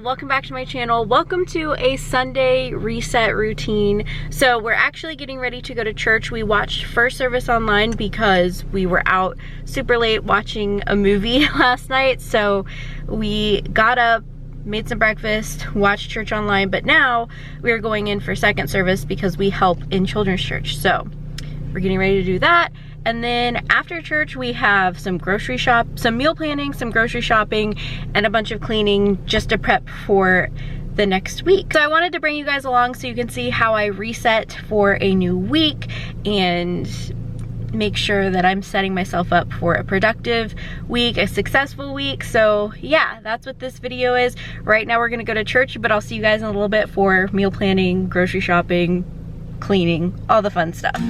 Welcome back to my channel. Welcome to a Sunday reset routine. So we're actually getting ready to go to church. We watched first service online because we were out super late watching a movie last night. So we got up, made some breakfast, watched church online, but now we are going in for second service because we help in children's church. So we're getting ready to do that. And then after church, we have some meal planning, some grocery shopping, and a bunch of cleaning just to prep for the next week. So I wanted to bring you guys along so you can see how I reset for a new week and make sure that I'm setting myself up for a productive week, a successful week. So yeah, that's what this video is. Right now we're gonna go to church, but I'll see you guys in a little bit for meal planning, grocery shopping, cleaning, all the fun stuff.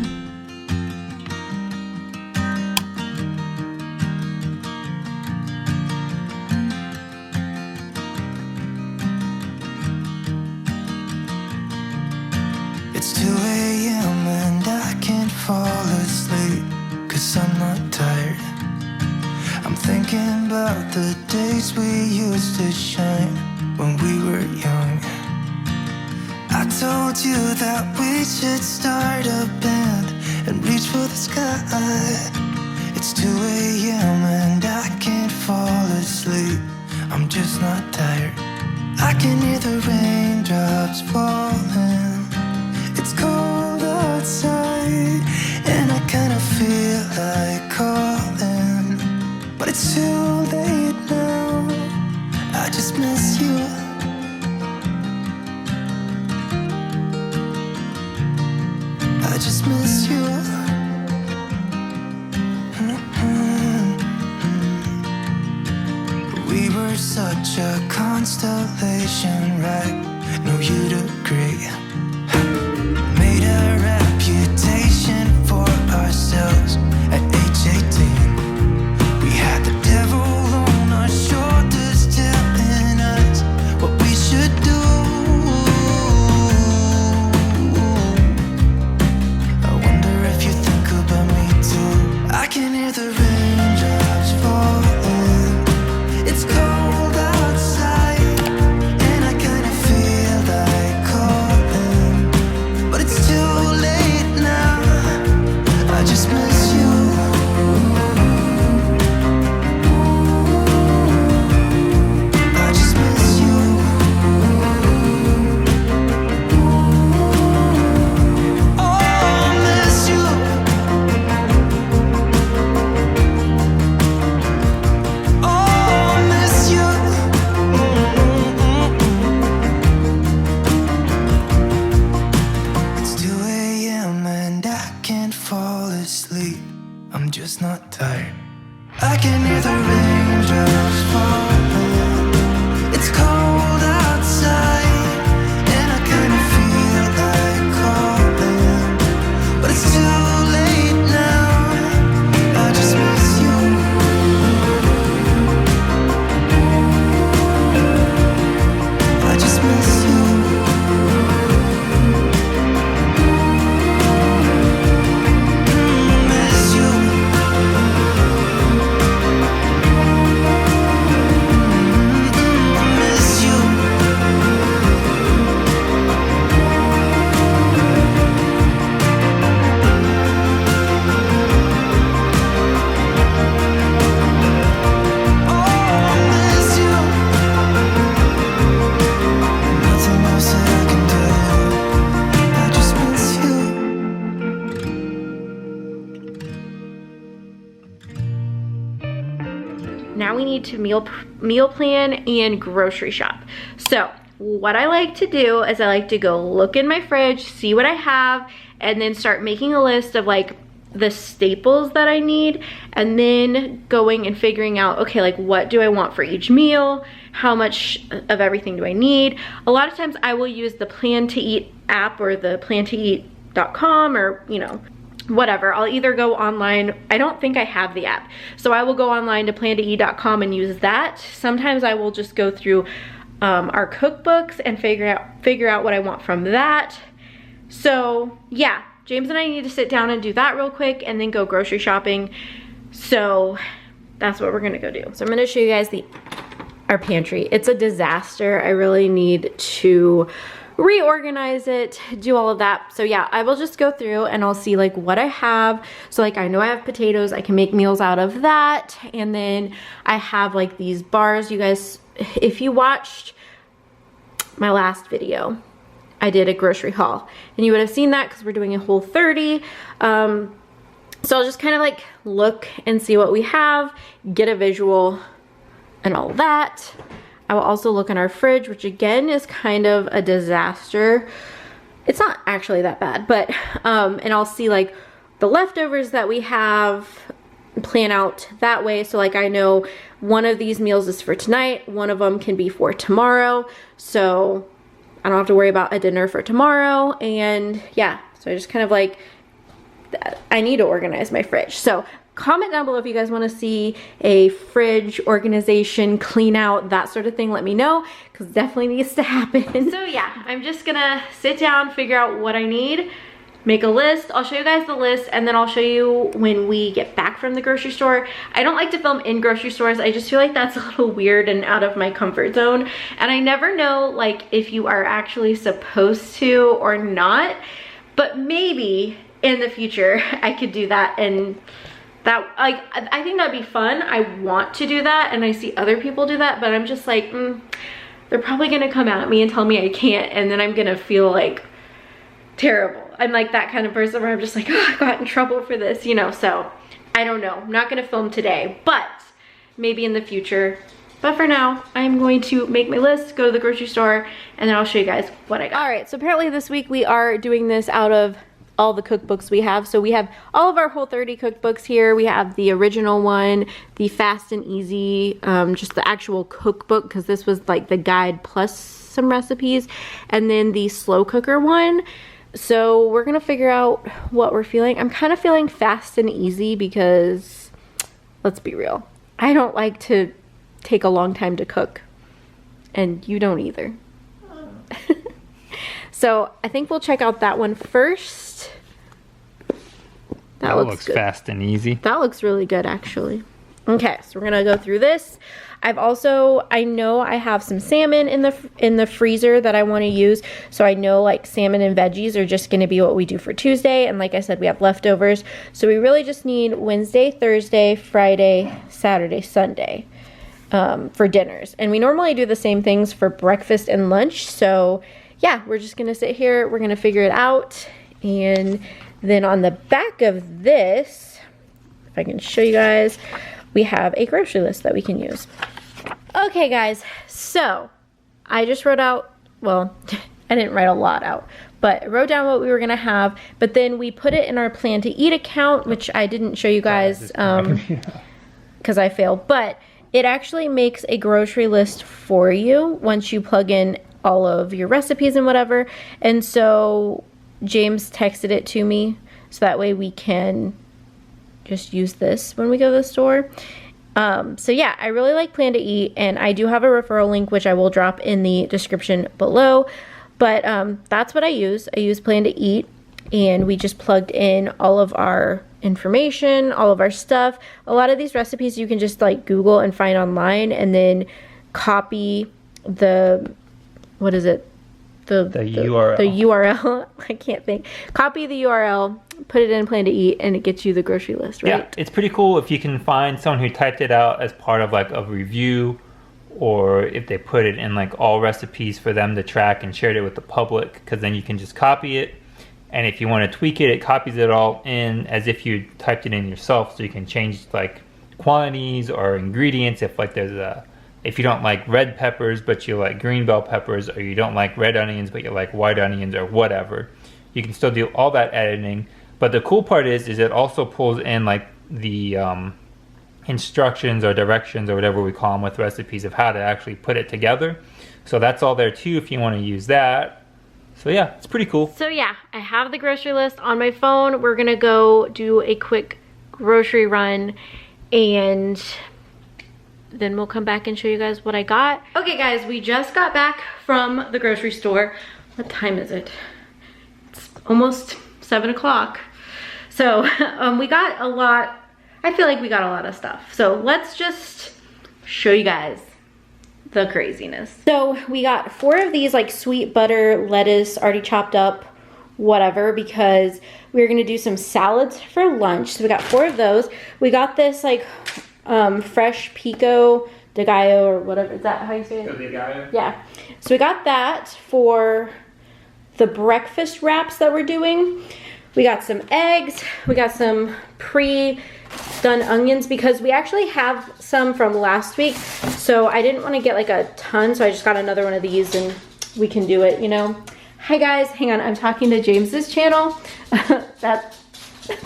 It's 2 a.m. and I can't fall asleep, 'cause I'm not tired. I'm thinking about the days we used to shine when we were young. I told you that we should start a band and reach for the sky. It's 2 a.m. and I can't fall asleep, I'm just not tired. I can hear the raindrops falling. It's cold outside, and I kinda feel like calling, but it's too late now. I just miss you. I just miss you. We were such a constellation, right? No, you'd agree. Made a reputation for ourselves at age 18. We had the devil on our shoulders telling us what we should do. I wonder if you think about me too. I can hear the raindrops falling. It's cold outside, and I kinda feel like calling, but it's too late now. I just miss you. I just miss you. Oh, I miss you. Oh, I miss you. It's 2 a.m. and I can't fall asleep, I'm just not tired. I can hear the raindrops falling. It's cold outside, and I kinda feel like calling, but it's too late now. I just miss you. I just miss you. Miss you. Miss you. now we need to meal plan and grocery shop. So what I like to do is I like to go look in my fridge, see what I have, and then start making a list of like the staples that I need, and then going and figuring out, okay, like what do I want for each meal? How much of everything do I need? A lot of times I will use the Plan to Eat app or the plantoeat.com, or you know, whatever. I'll either go online. I don't think I have the app, so I will go online to plantoeat.com and use that. Sometimes I will just go through our cookbooks and figure out what I want from that. So yeah, James and I need to sit down and do that real quick and then go grocery shopping. So that's what we're gonna go do. So I'm gonna show you guys our pantry. It's a disaster. I really need to reorganize it, do all of that. So yeah, I will just go through and I'll see like what I have. So like I know I have potatoes, I can make meals out of that. And then I have like these bars. You guys, if you watched my last video, I did a grocery haul and you would have seen that because we're doing a whole 30. So I'll just kind of like look and see what we have, get a visual and all that. I will also look in our fridge, which again is kind of a disaster. It's not actually that bad, but and I'll see like the leftovers that we have, plan out that way. So like I know one of these meals is for tonight, one of them can be for tomorrow, so I don't have to worry about a dinner for tomorrow. And yeah, so I just kind of like, I need to organize my fridge. So comment down below if you guys want to see a fridge organization, clean out, that sort of thing. Let me know, because it definitely needs to happen. So yeah, I'm just gonna sit down, figure out what I need, make a list. I'll show you guys the list, and then I'll show you when we get back from the grocery store. I don't like to film in grocery stores. I just feel like that's a little weird and out of my comfort zone. And I never know like if you are actually supposed to or not, but maybe in the future I could do that, and that, like, I think that'd be fun. I want to do that, and I see other people do that, but I'm just like, they're probably gonna come at me and tell me I can't, and then I'm gonna feel like terrible. I'm like that kind of person where I'm just like, oh, I got in trouble for this, you know. So I don't know, I'm not gonna film today, but maybe in the future. But for now, I'm going to make my list, go to the grocery store, and then I'll show you guys what I got. All right, so apparently this week we are doing this out of all the cookbooks we have. So we have all of our Whole 30 cookbooks here. We have the original one, the Fast and Easy, just the actual cookbook, because this was like the guide plus some recipes, and then the slow cooker one. So we're gonna figure out what we're feeling. I'm kind of feeling Fast and Easy because, let's be real, I don't like to take a long time to cook, and you don't either. So I think we'll check out that one first. That looks good. Fast and easy. That looks really good, actually. Okay, so we're gonna go through this. I've also, I know I have some salmon in the freezer that I want to use. So I know like salmon and veggies are just gonna be what we do for Tuesday. And like I said, we have leftovers. So we really just need Wednesday, Thursday, Friday, Saturday, Sunday for dinners. And we normally do the same things for breakfast and lunch. So yeah, we're just gonna sit here, we're gonna figure it out. And then on the back of this, if I can show you guys, we have a grocery list that we can use. Okay guys, so I just wrote out, well, I didn't write a lot out, but I wrote down what we were gonna have, but then we put it in our Plan to Eat account, which I didn't show you guys because I failed, but it actually makes a grocery list for you once you plug in all of your recipes and whatever. And so James texted it to me, so that way we can just use this when we go to the store. So yeah, I really like Plan to Eat, and I do have a referral link which I will drop in the description below. But that's what I use. I use Plan to Eat, and we just plugged in all of our information, all of our stuff. A lot of these recipes you can just like Google and find online, and then copy the, what is it? The URL. The URL. I can't think. Copy the URL, put it in Plan to Eat, and it gets you the grocery list, right? Yeah, it's pretty cool if you can find someone who typed it out as part of like a review, or if they put it in like all recipes for them to track and shared it with the public, because then you can just copy it. And if you want to tweak it, it copies it all in as if you typed it in yourself, so you can change like quantities or ingredients. If like if you don't like red peppers but you like green bell peppers, or you don't like red onions but you like white onions, or whatever, you can still do all that editing. But the cool part is it also pulls in like the instructions or directions or whatever we call them with recipes of how to actually put it together. So that's all there too if you want to use that. So yeah, it's pretty cool. So yeah, I have the grocery list on my phone. We're gonna go do a quick grocery run, and then we'll come back and show you guys what I got. Okay guys, we just got back from the grocery store. What time is it? It's almost 7 o'clock. So we got a lot. I feel like we got a lot of stuff. So let's just show you guys the craziness. So we got 4 of these like sweet butter lettuce already chopped up, whatever, because we were gonna do some salads for lunch. So we got 4 of those. We got this like fresh pico de gallo, or whatever. Is that how you say it? De gallo? Yeah. So we got that for the breakfast wraps that we're doing. We got some eggs. We got some pre-done onions because we actually have some from last week. So I didn't want to get like a ton, so I just got another one of these and we can do it, you know. Hi guys, hang on, I'm talking to James's channel. That's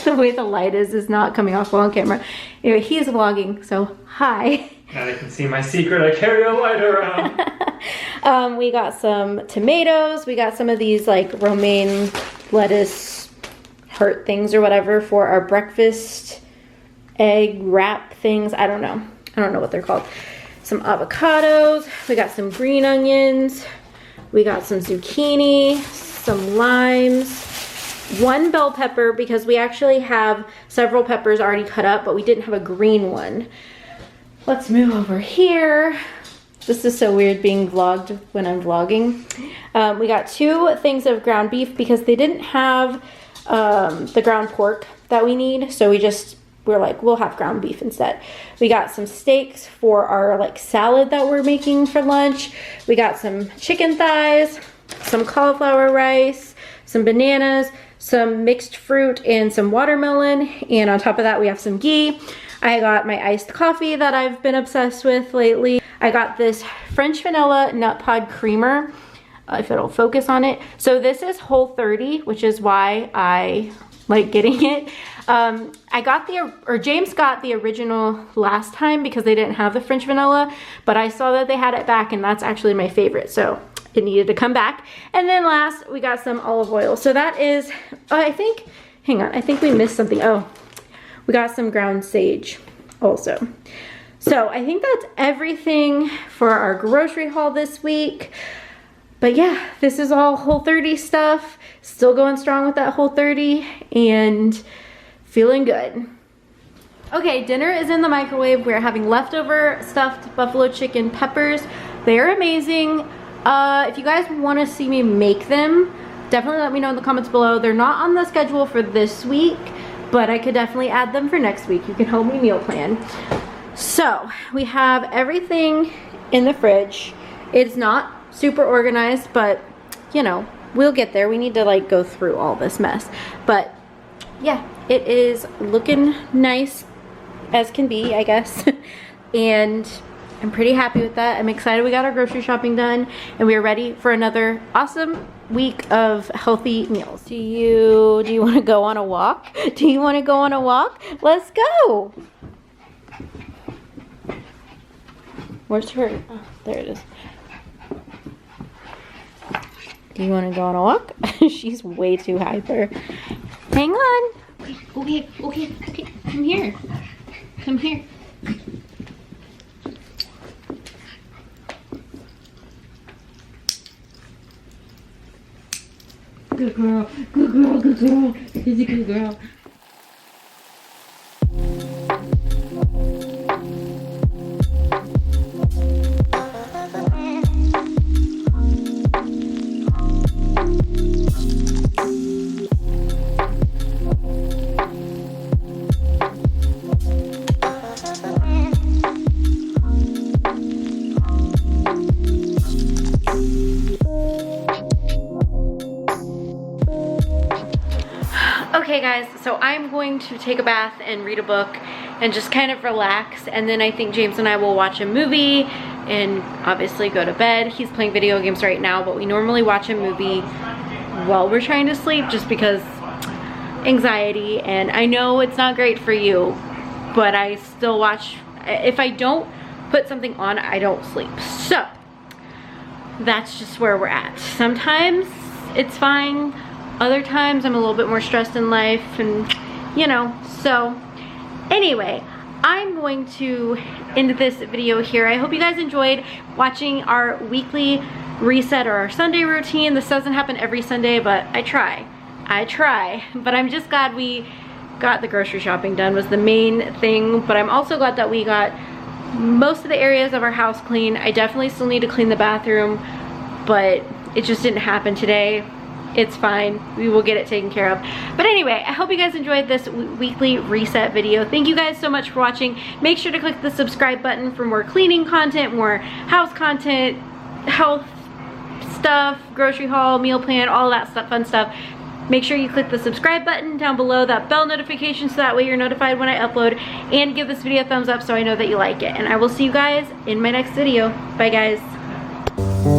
the way the light is not coming off well on camera. Anyway, he is vlogging, so hi. Now they can see my secret, I carry a light around. We got some tomatoes. We got some of these like romaine lettuce heart things or whatever for our breakfast egg wrap things. I don't know what they're called. Some avocados. We got some green onions. We got some zucchini, some limes, 1 bell pepper because we actually have several peppers already cut up, but we didn't have a green one. Let's move over here. This is so weird being vlogged when I'm vlogging. We got 2 things of ground beef because they didn't have the ground pork that we need. So we're like, we'll have ground beef instead. We got some steaks for our like salad that we're making for lunch. We got some chicken thighs, some cauliflower rice, some bananas, some mixed fruit, and some watermelon. And on top of that, we have some ghee. I got my iced coffee that I've been obsessed with lately. I got this French vanilla nut pod creamer, if it'll focus on it. So this is Whole30, which is why I like getting it. James got the original last time because they didn't have the French vanilla, but I saw that they had it back and that's actually my favorite. So it needed to come back. And then last, we got some olive oil. So that is, I think we missed something. Oh, we got some ground sage also. So I think that's everything for our grocery haul this week. But yeah, this is all Whole30 stuff. Still going strong with that Whole30 and feeling good. Okay, dinner is in the microwave. We're having leftover stuffed buffalo chicken peppers. They're amazing. If you guys want to see me make them, definitely let me know in the comments below. They're not on the schedule for this week, but I could definitely add them for next week. You can help me meal plan. So we have everything in the fridge. It's not super organized, but you know, we'll get there. We need to like go through all this mess. But yeah, it is looking nice as can be, I guess. And I'm pretty happy with that. I'm excited we got our grocery shopping done and we are ready for another awesome week of healthy meals. Do you want to go on a walk? Do you want to go on a walk? Let's go. Where's her? Oh, there it is. Do you want to go on a walk? She's way too hyper. Hang on. Okay. Come here. Come here. Good girl. Good girl. Good girl. She's a good girl. Okay guys, so I'm going to take a bath and read a book and just kind of relax, and then I think James and I will watch a movie and obviously go to bed. He's playing video games right now, but we normally watch a movie while we're trying to sleep just because anxiety, and I know it's not great for you, but I still watch. If I don't put something on, I don't sleep. So that's just where we're at. Sometimes it's fine, other times I'm a little bit more stressed in life, and you know, so anyway, I'm going to end this video here. I hope you guys enjoyed watching our weekly reset or our Sunday routine. This doesn't happen every Sunday, but I try, but I'm just glad we got the grocery shopping done was the main thing, but I'm also glad that we got most of the areas of our house clean. I definitely still need to clean the bathroom, but it just didn't happen today. It's fine, we will get it taken care of. But anyway, I hope you guys enjoyed this weekly reset video. Thank you guys so much for watching. Make sure to click the subscribe button for more cleaning content, more house content, health stuff, grocery haul, meal plan, all that stuff, fun stuff. Make sure you click the subscribe button down below, that bell notification, so that way you're notified when I upload, and give this video a thumbs up so I know that you like it. And I will see you guys in my next video. Bye guys.